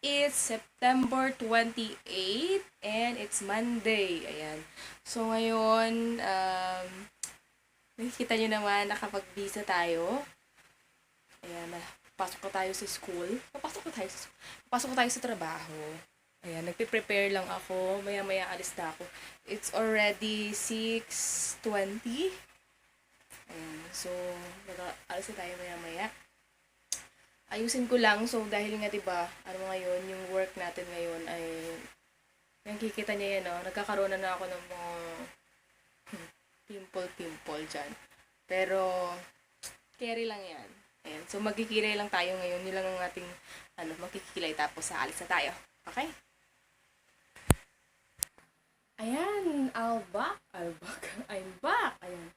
is September 28 and it's Monday. Ayan. So, ngayon, nakikita nyo naman nakapag-visa tayo. Ayan, papasok ko tayo sa school. Papasok ko tayo sa trabaho. Ayan, nagpe-prepare lang ako. Maya-maya alis na ako. It's already 6:20. Ayan, so, alis na tayo maya-maya. Ayusin ko lang. So, dahil nga, diba, ano ngayon, yung work natin ngayon ay, nakikita niya yan, no? Nagkakaroon na ako ng mga pimple-pimple dyan. Pero, carry lang yan. Ayan. So, magkikilay lang tayo ngayon. Yun lang ang ating, magkikilay tapos aalis na tayo. Okay? Ayan, I'm back. I'm back. Ayan.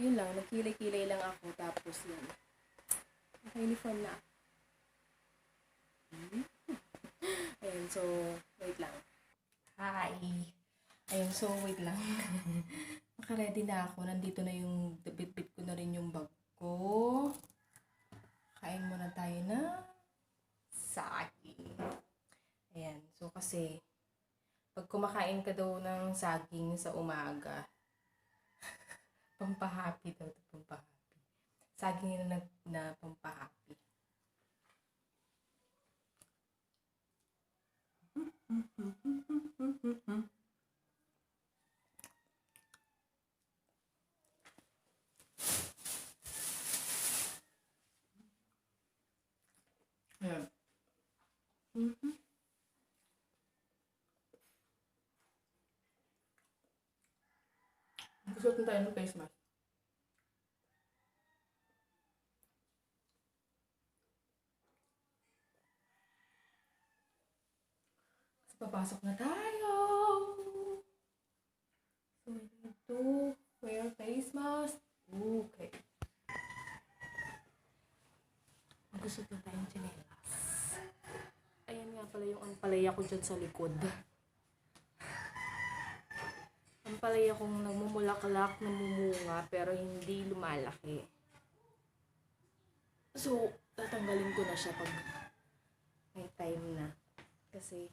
Ayun lang, nagkilay-kilay lang ako. Tapos yan. Naka-uniform na ako. Ayan, so, wait lang. Hi. Ayun, so, wait lang. Naka-ready na ako. Nandito na yung, bit-bit ko na rin yung bag ko. Kain muna tayo na saging. Ayan, so kasi, pag kumakain ka daw ng saging sa umaga, pampahappy daw ito, pampahappy. Saging na pampahappy. Ayan. Gusto tayo ng face mask. Papasok na tayo. So, we need to wear face mask. Okay. Gusto na tayong tsinelas. Ayan nga pala yung ampalaya ko dyan sa likod. Ampalaya kong namumulaklak, namumunga, pero hindi lumalaki. So, tatanggalin ko na siya pag may time na. Kasi,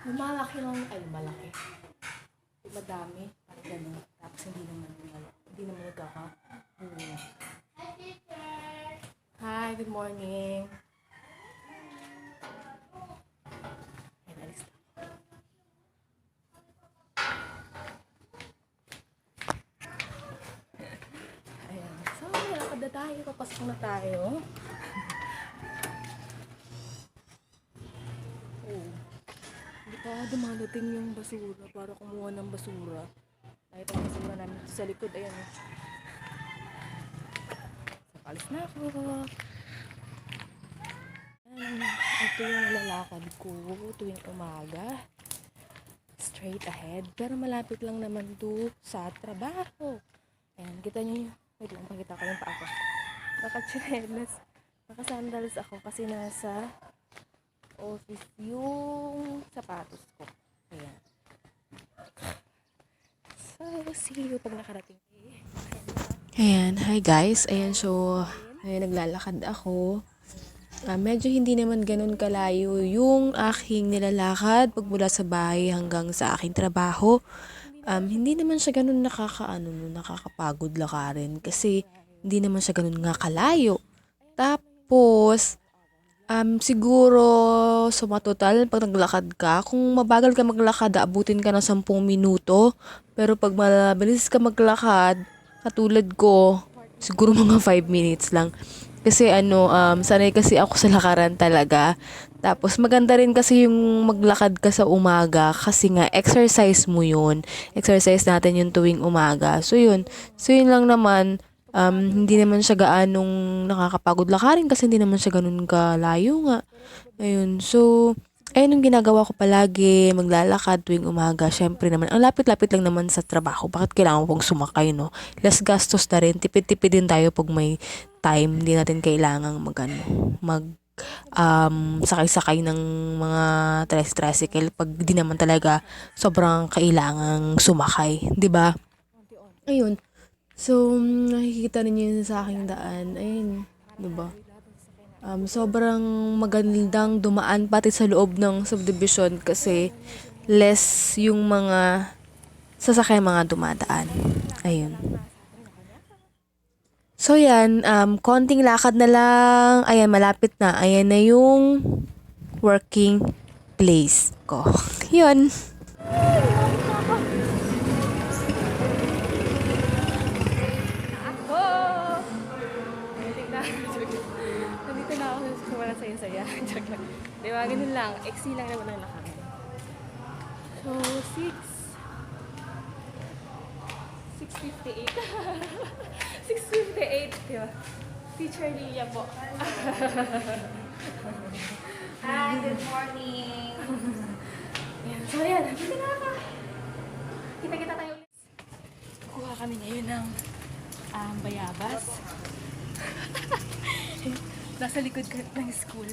lumalaki lang, malaki. Madami, parang gano'n. Tapos hindi naman nagkaka-bunga. Hi, good morning. Ayan, alis na. Ayan. So, lakad na tayo. Papasok na tayo. Hindi pa dumadating yung basura para kumuha ng basura. Dahil ang basura namin sa likod, ayan. So, alis na ako. Ayan, ito yung lalakad ko tuwing umaga. Straight ahead. Pero malapit lang naman to sa trabaho. Ayan, kita nyo yung, wait lang, pakita ko yung paa ko. Naka-chinelas. Naka-sandals ako kasi nasa office yung sapatos ko. Ayan. So, see you pag nakarating. Ayan, hi guys. Ayan, so, ngayon naglalakad ako. Medyo hindi naman ganun kalayo yung aking nilalakad pag mula sa bahay hanggang sa aking trabaho. Hindi naman siya ganun nakakapagod lakarin kasi hindi naman siya ganun nga kalayo. Tapos, siguro sa matotal, pag naglakad ka, kung mabagal ka maglakad, abutin ka ng 10 minuto. Pero pag mabilis ka maglakad, katulad ko, siguro mga 5 minutes lang. Kasi sanay kasi ako sa lakaran talaga. Tapos maganda rin kasi yung maglakad ka sa umaga kasi nga exercise mo yun. Exercise natin yung tuwing umaga. So yun. So yun lang naman. Hindi naman siya gaanong nakakapagod lakarin kasi hindi naman siya ganun kalayo nga. Ayun, so, ayun yung ginagawa ko palagi, maglalakad tuwing umaga. Syempre naman, ang lapit-lapit lang naman sa trabaho. Bakit kailangan mo pong sumakay, no? Less gastos na rin. Tipid-tipid din tayo pag may time. Hindi natin kailangang sakay-sakay ng mga tricycle pag di naman talaga sobrang kailangang sumakay, 'di ba? Ayun. So, nakikita ninyo yun sa aking daan. Ayun, diba? Sobrang magandang dumaan pati sa loob ng subdivision kasi less yung mga sasakyan mga dumadaan. Ayun. So yan, konting lakad na lang. Ayan, malapit na. Ayan na yung working place ko. Yun. Nandito na ako sa wala saya-saya. Joke lang. Di ba, ganun lang. XC lang naman ang lakad. So, 6:58. 6:58, di ba? Teacher Lilia po. Hi, good morning. Ayan. So, ayan. Dito na ako. Kita-kita tayo ulit. Kuha kami ngayon ng bayabas. Nasa likod ng school.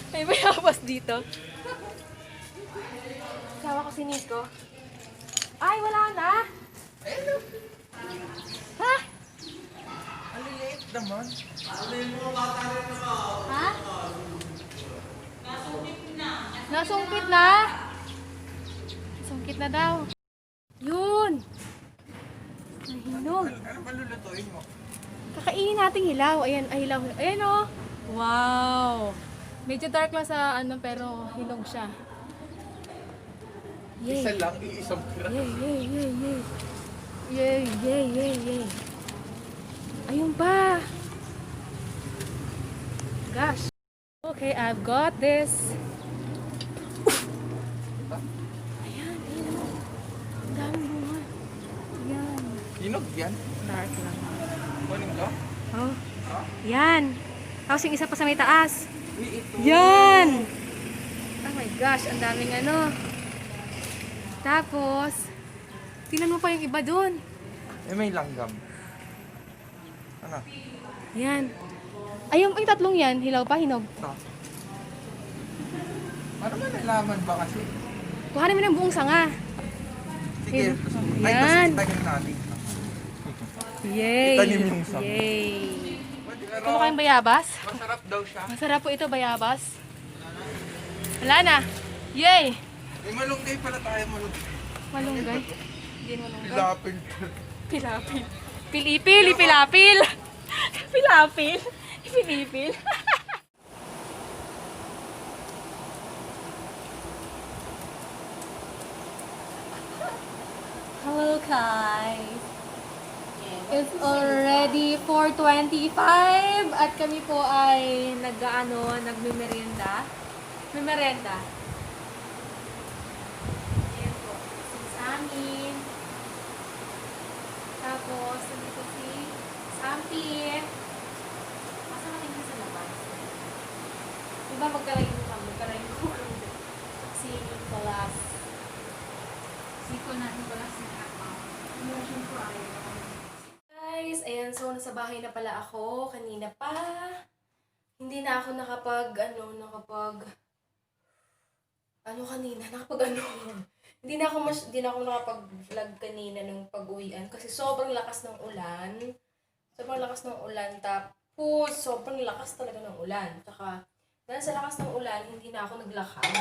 May bayabas dito. Sawa ko si Nico. Ay, wala na! Ha? Maliliit naman. Ha? Nasungkit na? Nasungkit na daw. Yun! Nahinog. Ano ba lulutuin mo? Kakainin nating hilaw. Ayan, ay hilaw. Ayan o. Wow! Medyo dark lang sa ano pero hinog siya. Yay! Isa lang, iisang pira. Yay, yay, yay, yay. Yay, yay, yay, yay. Ayun pa. Gosh. Okay, I've got this. Ayan, ayan. Ang daming bunga. Ayan. Hinog yan? Dark lang. Kunin ko? Oh. Yan. Tapos yung isa pa sa may taas. Uy, ito. Yan! Oh my gosh, ang daming ano. Tapos, tingnan mo pa yung iba dun. Eh, may langgam. Ano? Yan. Ay, yung tatlong yan, hilaw pa, hinog. Ito. Ano ba nalaman ba kasi? Kuhanin mo ng buong sanga. Sige, ay, Yan. tapos itanim natin. Yay! Itanim yung sanga. Yay! Pwede Kuha kayong bayabas? Masarap daw siya. Masarap po ito, bayabas. Wala na. Yay! May malunggay pala tayo, malunggay. Malunggay. Hindi malunggay. Pilapil. Pilapil. Pilipil, ipilapil. Pilapil. Ipilipil. Hello guys. It's already 4:25 at kami po ay nagme-merienda. May merienda. Ayan po. Si amin. Tapos, nandito si Sampi. Asa natin sa labas? Diba magkalayin mo kami? Magkalayin mo kami. Si Nicolas. Nicolas na ako. Imagine ko guys, ayan. So, nasa bahay na pala ako. Kanina pa. Hindi na ako hindi na ako nakapag-vlog kanina nung pag-uwian kasi sobrang lakas ng ulan. Tapos sobrang lakas talaga ng ulan. Tsaka dahil sa lakas ng ulan, hindi na ako naglakad.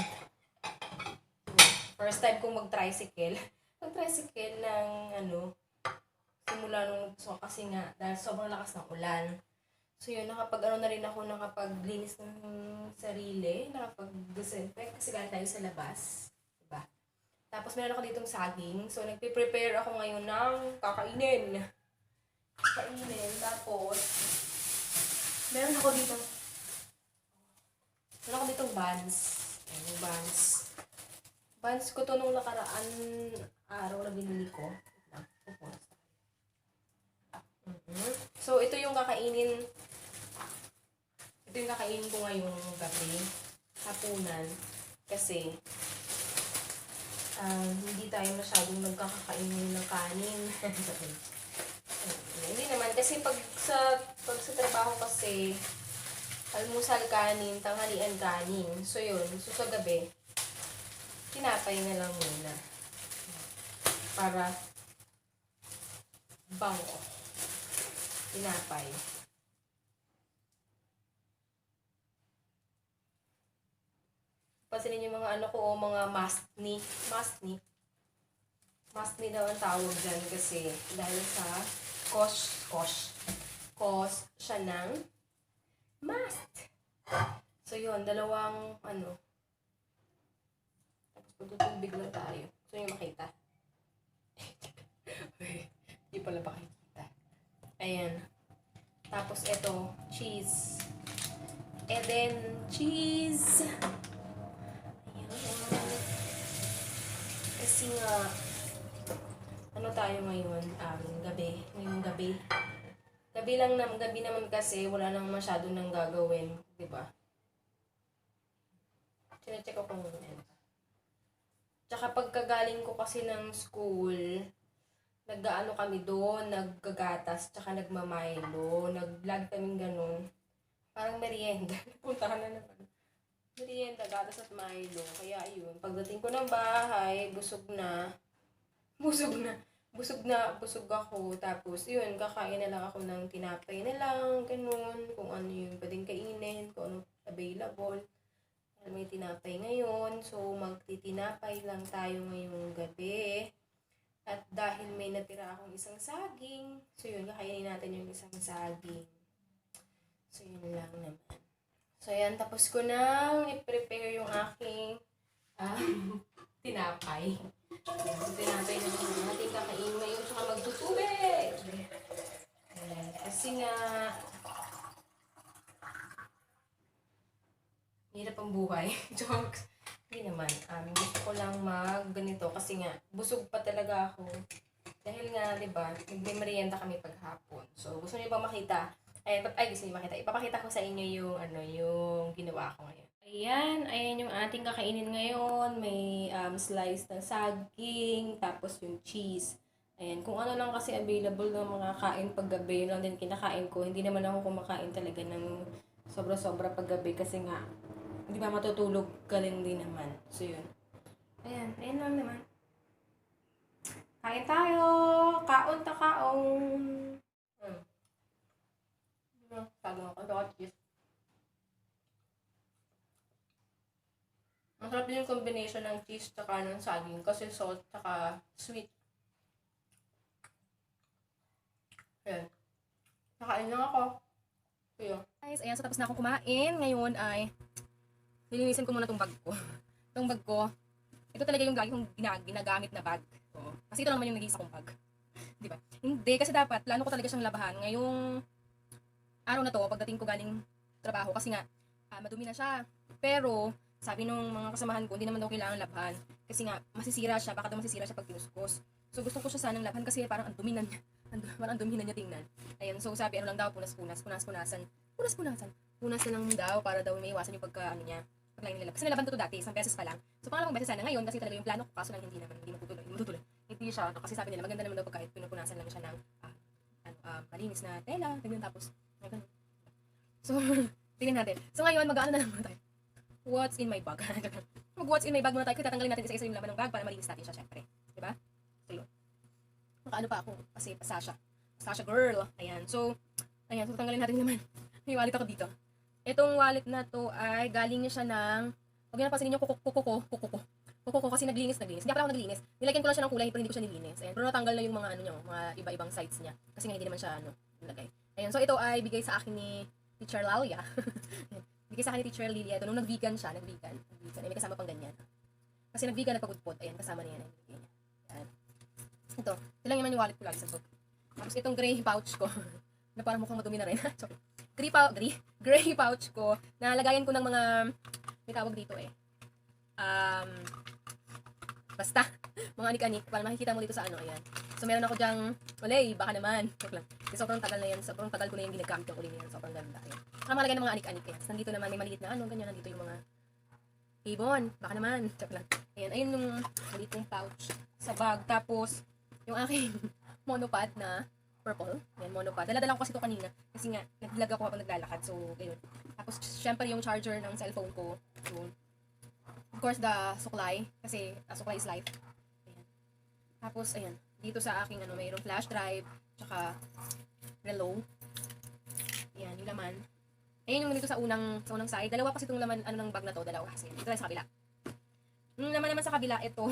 First time kong mag-tricycle. Mag-tricycle ng simula nung kasi nga dahil sobrang lakas ng ulan. So yun, nakapaglinis ng sarili, nakapag-disinfect kasi galing tayo sa labas. Diba? Tapos meron ako ditong saging. So nagpe-prepare ako ngayon ng kakainin. Tapos, meron ako ditong buns. Ayan, yung buns. Buns ko to nung nakaraan araw na binili ko. So, ito yung kakainin ko ngayong gabi. Hapunan. Kasi, hindi tayo masyadong nagkakakainin ng kanin. Hindi naman. Kasi pag sa trabaho kasi, almusal kanin, tanghalian kanin. So, yun. So, sa gabi, tinapay na lang muna. Para Bango. Tinapay. Pansinin yung mga ano ko, mga mastni. Mastni. Mastni daw ang tawag dyan kasi dahil sa cost siya ng mast. So yun, dalawang ano. Tapos pagtutubig lang tayo. So yung makita. Hindi pala makikita. Ayan. Tapos ito, cheese. And then, cheese. Ayan. Kasi nga, ano tayo ngayon? Gabi. Ngayong gabi. Gabi naman kasi wala nang masyado nang gagawin. Diba? Sinecheck ko kung ano. Tsaka pagkagaling ko kasi ng school, nag-ano kami doon, naggagatas, tsaka nagmamilo, nag-vlog kaming ganun. Parang merienda. Puntahan na naman. Merienda, gatas at Milo. Kaya ayun, pagdating ko ng bahay, busog ako. Tapos yun, kakain na lang ako ng tinapay na lang, ganun. Kung ano yung pwedeng kainin, kung ano available. May tinapay ngayon, so magtitinapay lang tayo ngayong gabi. At dahil may natira akong isang saging, so yun, kakainin natin yung isang saging. So yun lang naman. So yan, tapos ko nang i-prepare yung aking tinapay. So tinapay na yung ating kakainin ngayon, saka magtutubig. Ayan, kasi nga, hirap ang buhay. Jokes. Hindi naman. Gusto ko lang ganito kasi nga, busog pa talaga ako. Dahil nga, di ba, nagme-merienda kami paghapon. So, gusto niyo ba makita? Gusto niyo makita. Ipapakita ko sa inyo yung ginawa ko ngayon. Ayan yung ating kakainin ngayon. May slice ng saging, tapos yung cheese. Ayan, kung ano lang kasi available ng mga kain paggabi, yun lang din kinakain ko. Hindi naman ako kumakain talaga ng sobra-sobra paggabi kasi nga, di ba matutulog ka din naman. So yun. Ayan lang naman. Kain tayo! Kaon ta kaon! Tago ako. Dapat cheese. Masarap din yung combination ng cheese tsaka ng saging kasi salt tsaka sweet. Ayan. Nakain lang ako. Ayan. Guys, ayan. So tapos na akong kumain. Ngayon ay nilinisin ko muna tong bag ko. Itong bag ko, ito talaga yung lagi kong ginagamit na bag. Oo. Kasi ito naman yung nag-iisa kong bag. Di ba? Hindi, kasi dapat, plano ko talaga siyang labahan. Ngayong araw na to, pagdating ko galing trabaho, kasi nga, madumi na siya. Pero, sabi nung mga kasamahan ko, hindi naman daw kailangan labhan. Kasi nga, masisira siya, baka daw masisira siya pag kinuskos. So, gusto ko siya sanang labhan kasi parang ang dumi na niya. Parang ang dumi na niya tingnan. Ayun, so sabi, ano lang daw, punas-punasan lang daw, para daw may iwasan yung pagka, ano niya, paglain nila. Kasi nilaban ko to dati, isang beses pa lang. So pangalawang beses sana ngayon kasi talaga yung plano ko, kaso lang hindi matutuloy. Hindi siya, kasi sabi nila maganda naman daw pag kahit pinupunasan lang siya ng malinis na tela, ganyan tapos ganun. So, tingnan natin. So ngayon, mag-ano na lang muna tayo. What's in my bag? What's in my bag muna tayo, kasi tatanggalin natin isa-isa yung laman ng bag para malinis natin siya, syempre. Diba? So yun. Makaano pa ako, kasi Sasha girl. Ayan, so tatanggalin natin yung laman. May wallet ako dito. Itong wallet na to ay galing niya siya ng, huwag niyo napansinin yung kuko kasi naglinis. Hindi pala ako naglinis. Nilagyan ko lang siya ng kulay pero hindi ko siya nilinis. Ayan, pero natanggal na yung mga ano niya, mga iba-ibang sides niya. Kasi nga hindi naman siya nilagay. Ayan, so ito ay bigay sa akin ni Teacher Lalia. Bigay sa akin ni Teacher Lilia ito nung nag-vegan siya, Ay, may kasama pang ganyan. Kasi nag-vegan nagpagudpod. Ayan, kasama niya yan. Ayan. Ito lang naman yung wallet ko lagi sa bag. Tapos itong gray pouch ko na parang mukhang madumi na rin. Gray pouch ko na lagayan ko ng mga, may tawag dito basta mga anik-anik para makikita mo dito sa ano. Ayan, so meron ako dyang baka naman joke lang. Sobrang tagal na yan, sobrang tagal ko na yung ginagamit yung uli na yan, sobrang ganda. Ayan, malagay ng mga anik-anik yan. So, nandito naman may maliit na ganyan, nandito yung mga ibon, baka naman joke lang. Ayun yung maliit kong pouch sa bag. Tapos yung aking monopod na purple. Yan, monopod. Dala-dala ko kasi ito kanina. Kasi nga, nag-vlog ako habang naglalakad. So, ayun. Tapos, syempre yung charger ng cellphone ko. Yun. Of course, the suklay. Kasi, suklay is life. Ayan. Tapos, ayan. Dito sa aking, mayroong flash drive. tsaka relo. Ayan, yung laman. Ayan yung dito sa unang side. Dalawa kasi itong laman, ng bag na to, dalawa kasi. Ito lang sa kabila. Yung laman naman sa kabila, ito.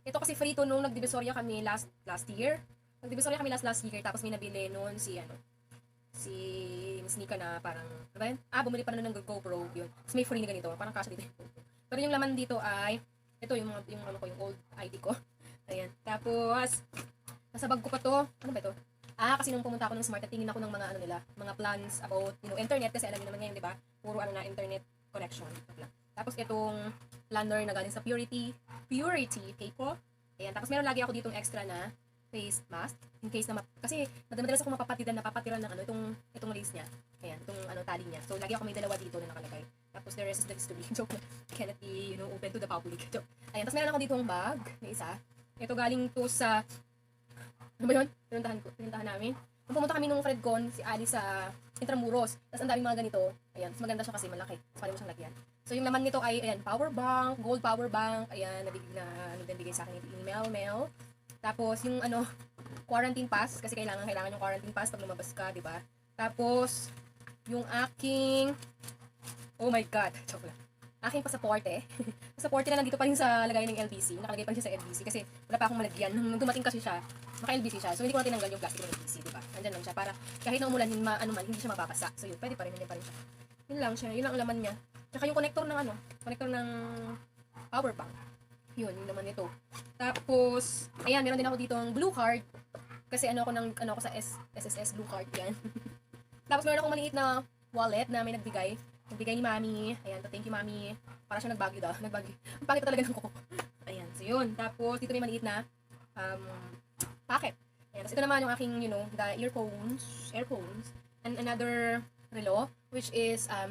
Ito kasi free to nung nagdivisoria kami last year. Nagdivisoria kami last year, tapos may nabili noon si Miss Nika na parang, ano ba yun? Bumili pa na ng GoPro, yun. Tapos may free na ganito, parang kasha dito. Pero yung laman dito ay, ito yung old ID ko. Ayan. Tapos, nasa bag ko pa to. Ano ba ito? Kasi nung pumunta ako ng Smart, tingin ako ng mga plans about, internet, kasi alam niyo naman ngayon, di ba? Puro internet connection. Tapos itong planner na galing sa Purity Keiko. Ayan. Tapos meron lagi ako ditong extra na face mask in case na kasi madalas ako napapatiran ng itong lace niya. Ayan, itong tali niya. So lagi ako may dalawa dito na nakalagay. Tapos the rest is the history. Joke. Cannot be, open to the public. Joke. Ayan, tapos meron ako ditong bag na isa. Ito galing to sa ano ba yun? Pinuntahan namin. Nung pumunta kami nung friend ko, si Ali sa Intramuros. Tapos ang daming mga ganito. Ayan, tapos maganda siya kasi malaki. Tapos pwede mo siyang lagyan. So yung laman nito ay, ayan, power bank, gold power bank. Ayan, nabigay sa akin ni Mel. Tapos yung quarantine pass, kasi kailangan yung quarantine pass pag lumabas ka, di ba? Tapos, yung aking, oh my God, joke lang. Aking pasaporte. Pasaporte na nandito pa rin sa lagay ng LBC. Nakalagay pa rin siya sa LBC kasi wala pa akong malagyan. Nung dumating kasi siya, naka-LBC siya. So, hindi ko na tinanggal yung plastic ng LBC, di ba? Nandyan lang siya para kahit na umulan, hindi siya mababasa. So, yun, pwede pa rin, hindi pa rin siya. Yun lang siya, yun lang ang laman niya. Tsaka yung connector ng power bank. Yun, yung naman ito. Tapos, ayan, meron din ako dito ang blue card. Kasi ako sa SSS blue card yan. Tapos meron akong maliit na wallet na may nagbigay. Nagbigay ni Mami. Ayan, thank you Mami. Para siya nagbagyo daw. Ang pangit pa talaga ng kuko. Ayan, so yun. Tapos, dito may maliit na packet. Ayan, tapos ito naman yung aking, the earphones, and another relo, which is, sa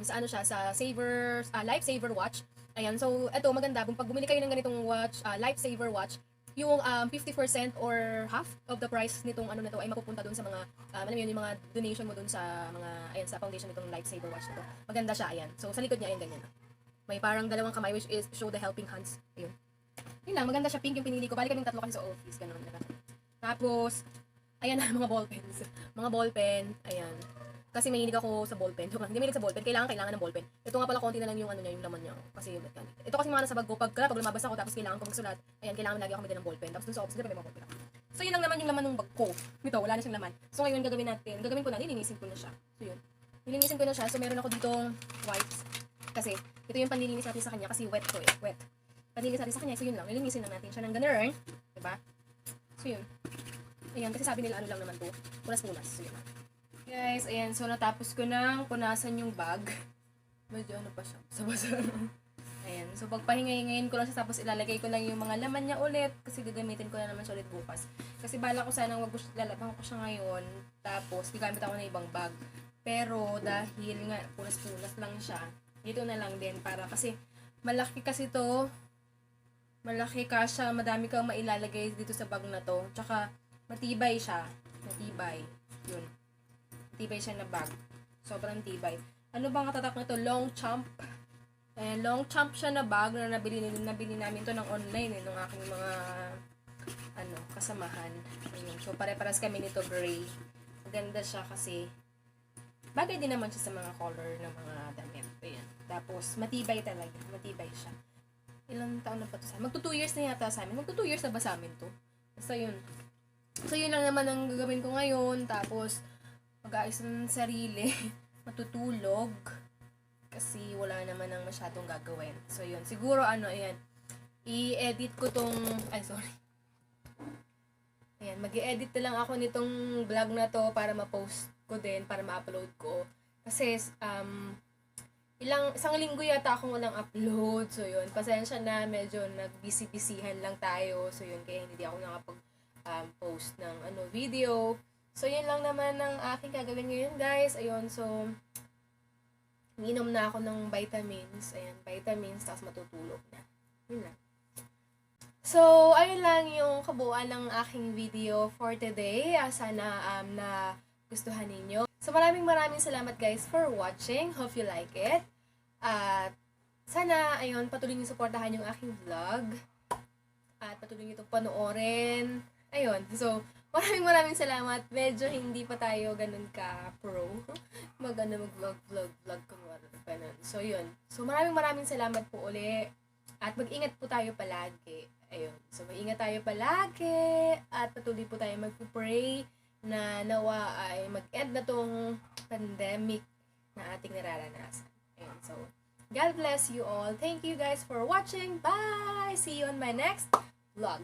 Lifesaver watch. Ayan, so, ito, maganda. Pag bumili kayo ng ganitong watch, Lifesaver watch, yung 50% or half of the price nitong ay mapupunta dun sa mga, alam mo yun, yung mga donation mo dun sa mga, ayan, sa foundation nitong Lifesaver watch nito. Maganda siya, ayan. So, sa likod niya, ayan, ganyan. May parang dalawang kamay, which is show the helping hands. Ayun. Yun lang, maganda siya, pink yung pinili ko. Bali kaming tatlo kasi sa office, ganun. Tapos, ayan na, mga ballpens. Mga ballpen, ayan. Kasi mahilig ako sa ballpen. Hindi mahilig sa ballpen. Kailangan ng ballpen. Ito nga pala, konti na lang yung yung laman niya. Kasi, ito kasi mga nasa bag ko. Pag lumabas ako, tapos kailangan ko magsulat. Ayan, kailangan lagi ako may ng ballpen. Tapos dun sa office, may mga ballpen ako. So, yun lang naman yung laman ng bag ko. Ito, wala na siyang laman. So, ngayon, gagawin ko na, nilinisin ko na siya. So, yun. Nilinisin ko na siya. So, meron ako ditong wipes. Kasi, ito yung panlilinis natin sa kanya. Kasi wet to eh. Wet. Panlilinis natin sa kanya. So, yun lang. Nilinisin lang natin siya ng ganun. Diba? So, yun. Ayan, kasi sabi nila lang naman to. Punas-punas. So, yun. Guys, ayan. So, natapos ko nang punasan yung bag. Medyo pa siya. Basa-basa. Ayan. So, pagpahingayin ko lang siya. Tapos, ilalagay ko lang yung mga laman niya ulit. Kasi, gagamitin ko na naman siya ulit bukas. Kasi, bala ko sanang lalabang ko siya ngayon. Tapos, gagamit ako ng ibang bag. Pero, dahil nga, punas-punas lang siya. Dito na lang din. Kasi, malaki kasi to. Malaki ka siya. Madami kang mailalagay dito sa bag na to. Tsaka, matibay siya. Matibay. Yun. Tibay siya na bag. Sobrang tibay. Ano bang katatak na to? Long Champ. Ayan, Long Champ siya na bag na nabili namin to ng online nung aking mga kasamahan. Ayan. So, pare-paras kami nito gray. Maganda siya kasi bagay din naman siya sa mga color ng mga damit. Ayan. Tapos, matibay talaga. Matibay siya. Ilang taon na pa to sa amin? Magto 2 years na yata sa amin. Magto 2 years na ba sa amin to? Basta yun. So, yun lang naman ang gagawin ko ngayon. Tapos, mag-aayos ng sarili, matutulog, kasi wala naman ang masyadong gagawin. So, yun. Siguro, ayan, i-edit ko tong, ayan, mag-i-edit na lang ako nitong vlog na to para ma-post ko din, para ma-upload ko. Kasi, isang linggo yata akong walang upload. So, yun. Pasensya na, medyo nag-busy-busyhan lang tayo. So, yun, kaya hindi ako nakapag-post ng video. So, yun lang naman ang aking gagawin ngayon, guys. Ayun, so, minom na ako ng vitamins. Ayan, vitamins, tapos matutulog na. Yun lang. So, ayun lang yung kabuuan ng aking video for today. Sana na gustuhan ninyo. So, maraming salamat, guys, for watching. Hope you like it. At, sana, ayun, patuloy niyo suportahan yung aking vlog. At patuloy niyo itong panoorin. Ayun, so, maraming salamat. Medyo hindi pa tayo ganun ka-pro. Mag-vlog, kunwari. Ganun. So, yun. So, maraming salamat po uli. At mag-ingat po tayo palagi. Ayun. So, mag-ingat tayo palagi. At patuloy po tayo mag-pray na nawa ay mag-end na tong pandemic na ating nararanasan. Ayun. So, God bless you all. Thank you guys for watching. Bye! See you on my next vlog.